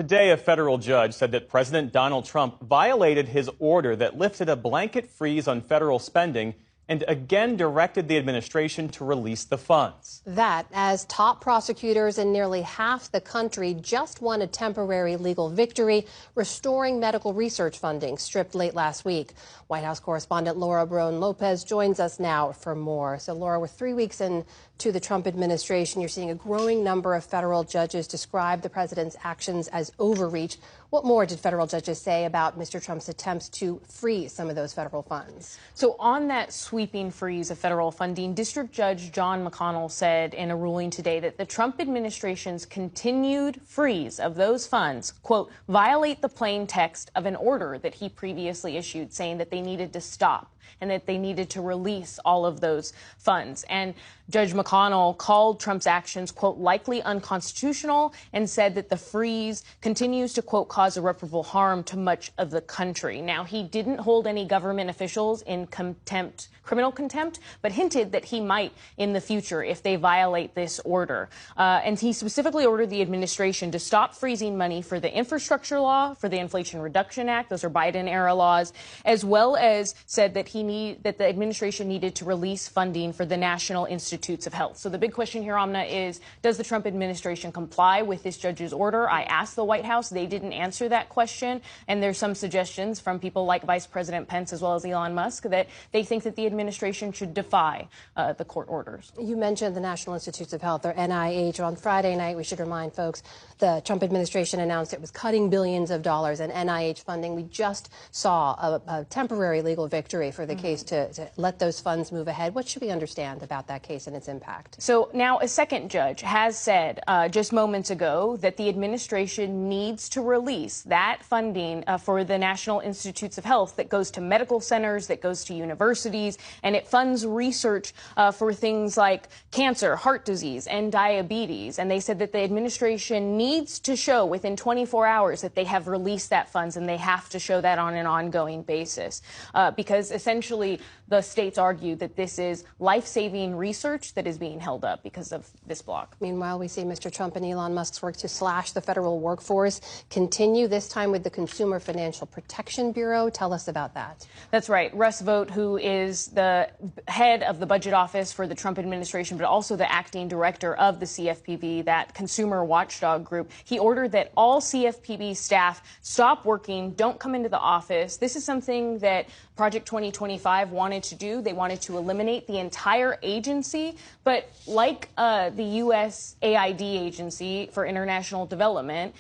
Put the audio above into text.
Today, a federal judge said that President Donald Trump violated his order that lifted a blanket freeze on federal spending and again directed the administration to release the funds. That as top prosecutors in nearly half the country just won a temporary legal victory, restoring medical research funding stripped late last week. White House correspondent Laura Barone Lopez joins us now for more. So, Laura, we're 3 weeks into the Trump administration. You're seeing a growing number of federal judges describe the president's actions as overreach. What more did federal judges say about Mr. Trump's attempts to freeze some of those federal funds? So on that sweeping freeze of federal funding, District Judge John McConnell said in a ruling today that the Trump administration's continued freeze of those funds, quote, violate the plain text of an order that he previously issued, saying that they needed to stop and that they needed to release all of those funds. And Judge McConnell called Trump's actions, quote, likely unconstitutional, and said that the freeze continues to, quote, cause irreparable harm to much of the country. Now, he didn't hold any government officials in contempt, criminal contempt, but hinted that he might in the future if they violate this order. And he specifically ordered the administration to stop freezing money for the infrastructure law, for the Inflation Reduction Act, those are Biden-era laws, as well as said that that the administration needed to release funding for the National Institutes of Health. So the big question here, Amna, is does the Trump administration comply with this judge's order? I asked the White House. They didn't answer that question. And there's some suggestions from people like Vice President Pence as well as Elon Musk that they think that the administration should defy the court orders. You mentioned the National Institutes of Health, or NIH. On Friday night, we should remind folks, the Trump administration announced it was cutting billions of dollars in NIH funding. We just saw a temporary legal victory for the case to let those funds move ahead. What should we understand about that case and its impact? So now a second judge has said just moments ago that the administration needs to release that funding for the National Institutes of Health that goes to medical centers, that goes to universities, and it funds research for things like cancer, heart disease, and diabetes. And they said that the administration needs to show within 24 hours that they have released that funds, and they have to show that on an ongoing basis because essentially the states argue that this is life-saving research that is being held up because of this block. Meanwhile, we see Mr. Trump and Elon Musk's work to slash the federal workforce continue, this time with the Consumer Financial Protection Bureau. Tell us about that. That's right. Russ Vought, who is the head of the budget office for the Trump administration, but also the acting director of the CFPB, that consumer watchdog group, he ordered that all CFPB staff stop working, don't come into the office. This is something that Project 2025 wanted to do. They wanted to eliminate the entire agency. But like the USAID agency for international development,